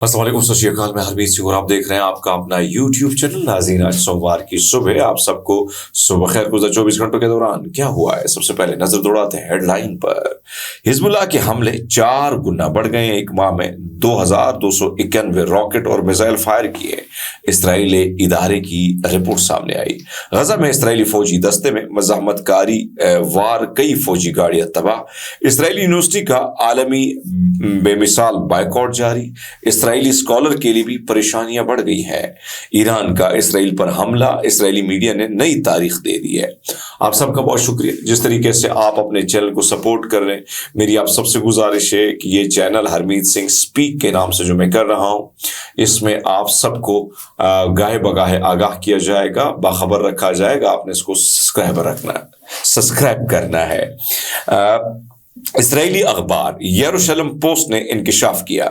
السلام علیکم، ست شری اکال، میں حرمیت سنگھ اور آپ دیکھ رہے ہیں آپ کا اپنا یوٹیوب چینل۔ ناظرین، آج سوموار کی صبح آپ سب کو صبح خیر۔ گزشتہ 24 گھنٹوں کے دوران کیا ہوا ہے، سب سے پہلے نظر دوڑاتے ہیں ہیڈ لائن پر۔ حزب اللہ کے حملے 4 گنا بڑھ گئے ہیں، ایک ماہ میں 2291 راکٹ اور میزائل فائر کیے، اسرائیلی ادارے کی رپورٹ سامنے آئی۔ غزہ میں اسرائیلی فوجی دستے میں مزاحمت کاری وار کئی فوجی گاڑیاں تباہ، اسرائیلی یونیورسٹی کا عالمی بے مثال بائیکاٹ جاری، اسرائیلی اسکالر کے لیے بھی پریشانیاں بڑھ گئی ہیں۔ ایران کا اسرائیل پر حملہ، اسرائیلی میڈیا نے نئی تاریخ دے دی ہے۔ آپ سب کا بہت شکریہ جس طریقے سے آپ اپنے چینل کو سپورٹ کر رہے ہیں۔ میری آپ سب سے گزارش ہے کہ یہ چینل ہرمیت سنگھ سپیک کے نام سے جو میں کر رہا ہوں، اس میں آپ سب کو گاہے بگاہے آگاہ کیا جائے گا، باخبر رکھا جائے گا۔ آپ نے اس کو سبسکرائب کرنا ہے۔ اسرائیلی اخبار یروشلم پوسٹ نے انکشاف کیا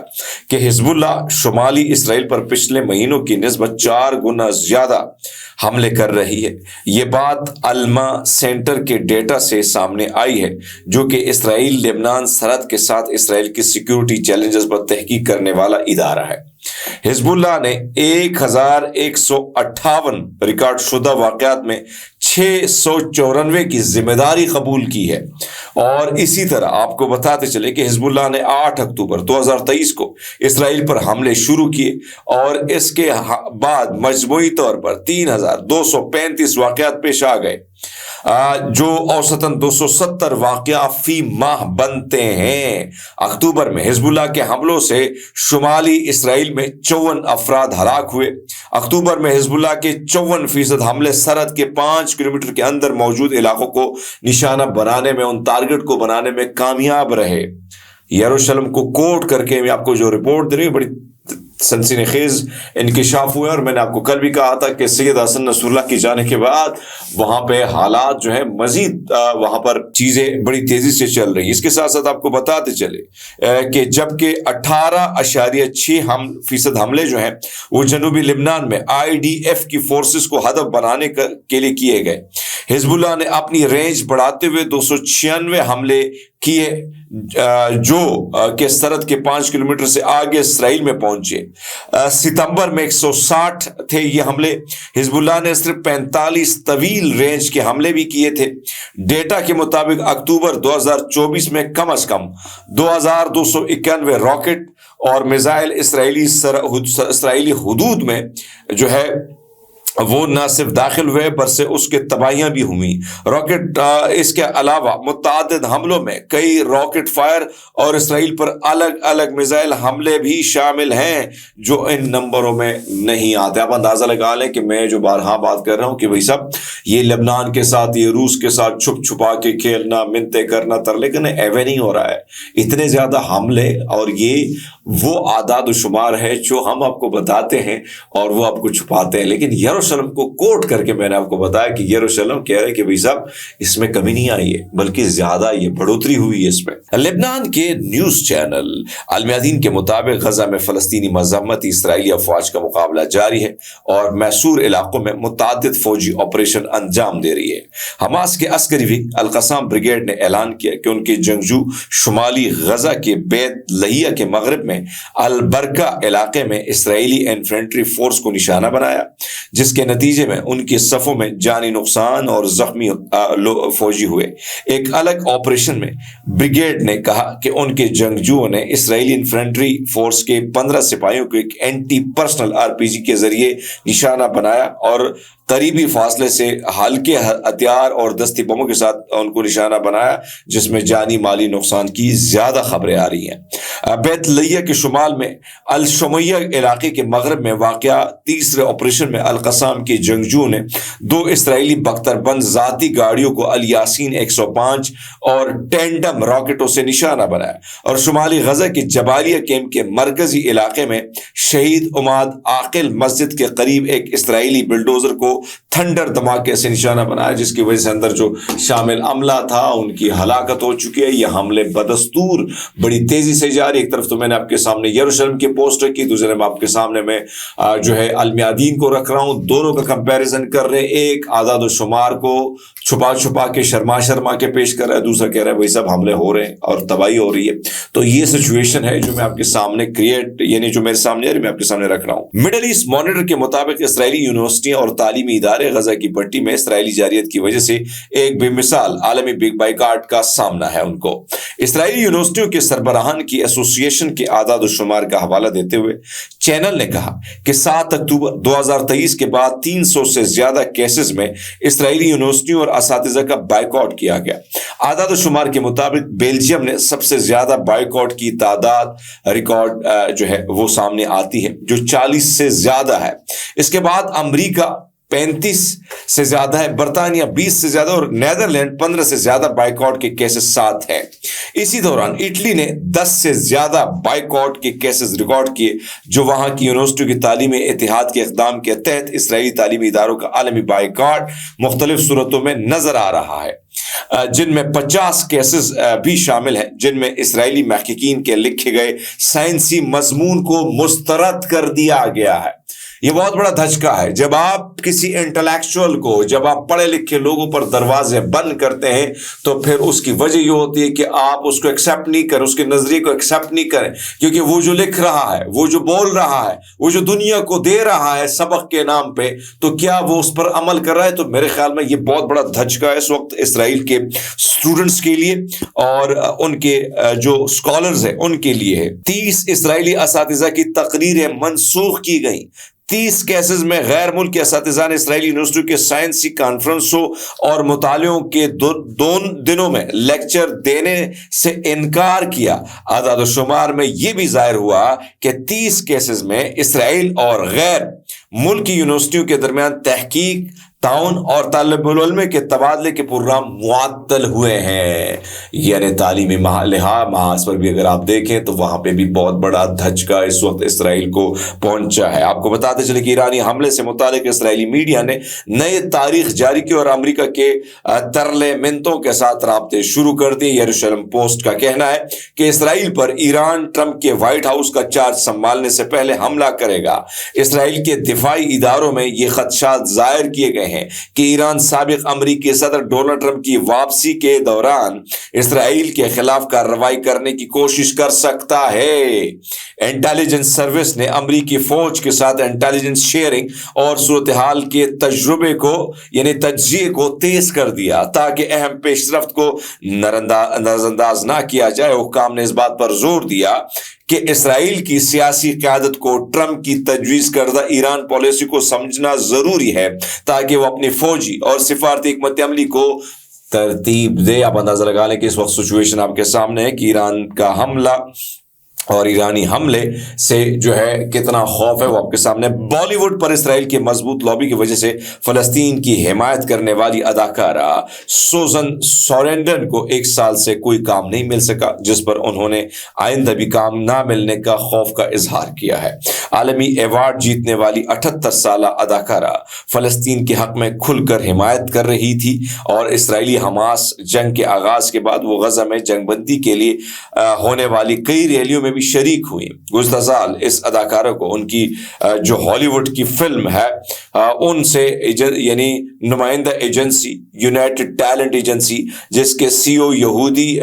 کہ حزب اللہ شمالی اسرائیل پر پچھلے مہینوں کی نسبت 4 گنا زیادہ حملے کر رہی ہے۔ یہ بات الما سینٹر کے ڈیٹا سے سامنے آئی ہے، جو کہ اسرائیل لبنان سرحد کے ساتھ اسرائیل کی سیکیورٹی چیلنجز پر تحقیق کرنے والا ادارہ ہے۔ حزب اللہ نے 1158 ریکارڈ شدہ واقعات میں 694 کی ذمہ داری قبول کی ہے۔ اور اسی طرح آپ کو بتاتے چلے کہ حزب اللہ نے 8 اکتوبر 2023 کو اسرائیل پر حملے شروع کیے اور اس کے بعد مجموعی طور پر 3235 واقعات پیش آ گئے، جو اوسطاً 270 واقعہ فی ماہ بنتے ہیں۔ اکتوبر میں حزب اللہ کے حملوں سے شمالی اسرائیل میں 54 افراد ہلاک ہوئے۔ اکتوبر میں حزب اللہ کے 54% حملے سرحد کے 5 کلومیٹر کے اندر موجود علاقوں کو نشانہ بنانے میں، ان ٹارگٹ کو بنانے میں کامیاب رہے۔ یروشلم کو کوٹ کر کے میں آپ کو جو رپورٹ دے رہی ہوں، بڑی سنسنی خیز انکشاف ہوئے، اور میں نے آپ کو کل بھی کہا تھا کہ سید حسن نصر اللہ کی جانے کے بعد وہاں پہ حالات جو ہے مزید وہاں پر چیزیں بڑی تیزی سے چل رہی ہیں۔ اس کے ساتھ ساتھ آپ کو بتاتے چلے کہ جبکہ 18.6% حملے جو ہیں وہ جنوبی لبنان میں IDF کی فورسز کو ہدف بنانے کے لیے کیے گئے۔ حزب اللہ نے اپنی رینج بڑھاتے ہوئے 296 حملے کیے، جو کہ سرحد کے 5 کلومیٹر سے آگے اسرائیل میں پہنچے۔ ستمبر میں 160 تھے یہ حملے۔ حزب اللہ نے صرف 45 طویل رینج کے حملے بھی کیے تھے۔ ڈیٹا کے مطابق اکتوبر 2024 میں کم از کم 2291 راکٹ اور میزائل اسرائیلی حدود میں جو ہے وہ نہ صرف داخل ہوئے برسے اس کے تباہیاں بھی ہوئیں۔ راکٹ اس کے علاوہ متعدد حملوں میں کئی راکٹ فائر اور اسرائیل پر الگ الگ میزائل حملے بھی شامل ہیں، جو ان نمبروں میں نہیں آتے۔ آپ اندازہ لگا لیں کہ میں جو بارہا بات کر رہا ہوں کہ بھائی صاحب یہ لبنان کے ساتھ، یہ روس کے ساتھ چھپ چھپا کے کھیلنا، منتیں کرنا لیکن ایوے نہیں ہو رہا ہے۔ اتنے زیادہ حملے، اور یہ وہ اعداد و شمار ہے جو ہم آپ کو بتاتے ہیں اور وہ آپ کو چھپاتے ہیں، لیکن یروشلم کو کوٹ کر کے میں نے آپ کو بتایا کہ یروشلم کہہ رہے کہ بھائی صاحب اس میں کمی نہیں آئی ہے، بلکہ زیادہ یہ بڑھوتری ہوئی ہے اس میں۔ لبنان کے نیوز چینل المیادین کے مطابق غزہ میں فلسطینی مزاحمتی اسرائیلی افواج کا مقابلہ جاری ہے اور محصور علاقوں میں متعدد فوجی آپریشن انجام دے رہی ہے۔ حماس کے عسکری ونگ القسام بریگیڈ نے اعلان کیا کہ ان کے جنگجو شمالی غزہ کے بیت لحیہ کے مغرب میں البرکہ علاقے میں اسرائیلی انفینٹری فورس کو نشانہ بنایا، جس کے نتیجے میں ان کے صفوں میں جانی نقصان اور زخمی فوجی ہوئے۔ ایک الگ آپریشن میں بریگیڈ نے کہا کہ ان کے جنگجوؤں نے اسرائیلی انفینٹری فورس کے 15 سپاہیوں کو ایک اینٹی پرسنل RPG کے ذریعے نشانہ بنایا اور قریبی فاصلے سے ہلکے ہتھیار اور دستی بموں کے ساتھ ان کو نشانہ بنایا، جس میں جانی مالی نقصان کی زیادہ خبریں آ رہی ہیں۔ بیت لحیہ کے شمال میں الشمیہ علاقے کے مغرب میں واقع تیسرے آپریشن میں القسام کے جنگجوؤں نے 2 اسرائیلی بختر بند ذاتی گاڑیوں کو الیاسین 105 اور ٹینڈم راکٹوں سے نشانہ بنایا، اور شمالی غزہ کے جبالیہ کیمپ کے مرکزی علاقے میں شہید عماد عاقل مسجد کے قریب ایک اسرائیلی بلڈوزر کو تھنڈر دھماکے سے نشانہ بنایا، جس کی وجہ سے اندر جو شامل عملہ تھا ان کی ہلاکت ہو چکی ہے۔ یہ حملے بدستور بڑی تیزی سے جاری، ایک طرف تو میں نے آپ کے سامنے یروشلم کی پوسٹ رکھی، دوسرے میں آپ کے سامنے میں جو ہے المیادین کو رکھ رہا ہوں، دونوں کا کمپیریزن کر رہے ہیں۔ ایک اعداد و شمار کو چھپا چھپا کے شرما کے پیش کر رہا ہے، دوسرا کہہ رہا ہے وہی سب حملے ہو رہے ہیں اور تباہی ہو رہی ہے۔ تو یہ سچویشن ہے جو میں آپ کے سامنے جو میرے سامنے ہے، میں آپ کے سامنے رکھ رہا ہوں۔ مڈل ایسٹ مانیٹر کے مطابق اسرائیلی یونیورسٹیاں اور تعلیمی ادارے غزہ کی پٹی میں اسرائیلی جارحیت کی وجہ سے ایک بے مثال عالمی بگ بائیکاٹ کا سامنا ہے ان کو۔ اسرائیلی یونیورسٹیوں کے سربراہان کی ایسوسی ایشن کے اعداد و شمار کا حوالہ دیتے ہوئے چینل نے کہا کہ 7 اکتوبر 2023 کے بعد 300 سے زیادہ کیسز میں اسرائیلی یونیورسٹیوں اور اساتذہ کا بائیکاٹ کیا گیا۔ اعداد و شمار کے مطابق بیلجیم نے سب سے زیادہ بائیکاٹ کی تعداد ریکارڈ جو ہے وہ سامنے آتی ہے، جو 40 سے زیادہ ہے۔ اس کے بعد امریکہ 35 سے زیادہ ہے، برطانیہ 20 سے زیادہ اور نیدرلینڈ 15 سے زیادہ بائیکاٹ کے کیسز ساتھ ہیں۔ اسی دوران اٹلی نے 10 سے زیادہ بائیکاٹ کے کیسز ریکارڈ کیے، جو وہاں کی یونیورسٹیوں کی تعلیمی اتحاد کے اقدام کے تحت اسرائیلی تعلیمی اداروں کا عالمی بائیکاٹ مختلف صورتوں میں نظر آ رہا ہے، جن میں 50 کیسز بھی شامل ہیں جن میں اسرائیلی محققین کے لکھے گئے سائنسی مضمون کو مسترد کر دیا گیا ہے۔ یہ بہت بڑا دھچکا ہے جب آپ کسی انٹلیکچوئل کو، جب آپ پڑھے لکھے لوگوں پر دروازے بند کرتے ہیں تو پھر اس کی وجہ یہ ہوتی ہے کہ آپ اس کو ایکسیپٹ نہیں کریں، اس کے نظریے کو ایکسیپٹ نہیں کریں، کیونکہ وہ جو لکھ رہا ہے، وہ جو بول رہا ہے، وہ جو دنیا کو دے رہا ہے سبق کے نام پہ، تو کیا وہ اس پر عمل کر رہا ہے؟ تو میرے خیال میں یہ بہت بڑا دھچکا ہے اس وقت اسرائیل کے اسٹوڈنٹس کے لیے اور ان کے جو اسکالرز ہیں ان کے لیے ہے۔ 30 اسرائیلی اساتذہ کی تقریریں منسوخ کی گئیں۔ 30 کیسز میں غیر ملکی اساتذہ نے اسرائیلی یونیورسٹیوں کے سائنسی کانفرنسوں اور مطالعوں کے دنوں میں لیکچر دینے سے انکار کیا۔ اعداد و شمار میں یہ بھی ظاہر ہوا کہ 30 کیسز میں اسرائیل اور غیر ملکی یونیورسٹیوں کے درمیان تحقیق، تعاون اور طالب العلم کے تبادلے کے پروگرام معطل ہوئے ہیں۔ یعنی تعلیمی محاذ پر بھی اگر آپ دیکھیں تو وہاں پہ بھی بہت بڑا دھچکا اس وقت اسرائیل کو پہنچا ہے۔ آپ کو بتاتے چلے کہ ایرانی حملے سے متعلق اسرائیلی میڈیا نے نئے تاریخ جاری کی اور امریکہ کے ترلے منتوں کے ساتھ رابطے شروع کر دیے۔ یروشلم پوسٹ کا کہنا ہے کہ اسرائیل پر ایران ٹرمپ کے وائٹ ہاؤس کا چارج سنبھالنے سے پہلے حملہ کرے گا۔ اسرائیل کے دفاعی اداروں میں یہ خدشات ظاہر کیے گئے ہیں کہ ایران سابق امریکی صدر ڈونلڈ ٹرمپ کی واپسی کے دوران اسرائیل کے خلاف کارروائی کرنے کی کوشش کر سکتا ہے۔ انٹیلیجنس سروس نے امریکی فوج کے ساتھ انٹیلیجنس شیئرنگ اور صورتحال کے تجربے کو یعنی تجزیے کو تیز کر دیا تاکہ اہم پیش رفت کو نظر انداز نہ کیا جائے۔ حکام نے اس بات پر زور دیا کہ اسرائیل کی سیاسی قیادت کو ٹرمپ کی تجویز کردہ ایران پالیسی کو سمجھنا ضروری ہے تاکہ وہ اپنی فوجی اور سفارتی حکمت عملی کو ترتیب دے۔ آپ اندازہ لگا لیں کہ اس وقت سچویشن آپ کے سامنے ہے کہ ایران کا حملہ اور ایرانی حملے سے جو ہے کتنا خوف ہے وہ آپ کے سامنے۔ بالی ووڈ پر اسرائیل کے مضبوط لابی کی وجہ سے فلسطین کی حمایت کرنے والی اداکارہ سوزن سورینڈن کو 1 سال سے کوئی کام نہیں مل سکا، جس پر انہوں نے آئندہ بھی کام نہ ملنے کا خوف کا اظہار کیا ہے۔ عالمی ایوارڈ جیتنے والی 78 سالہ اداکارہ فلسطین کے حق میں کھل کر حمایت کر رہی تھی اور اسرائیلی حماس جنگ کے آغاز کے بعد وہ غزہ میں جنگ بندی کے لیے ہونے والی کئی ریلیوں میں بھی شریک ہوئی۔ گزشتہ سال اس اداکارہ کو ان کی جو ہالی ووڈ کی فلم ہے ان سے یعنی نمائندہ ایجنسی یونائٹڈ ٹیلنٹ ایجنسی جس کے CEO یہودی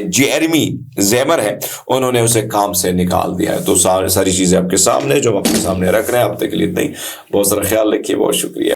جیرمی زیمر ہے، انہوں نے اسے کام سے نکال دیا ہے۔ تو ساری چیزیں آپ کے سامنے جو ہم آپ کے سامنے رکھ رہے ہیں، اب تک کے لیے اتنا ہی۔ بہت سارا خیال رکھیے، بہت شکریہ۔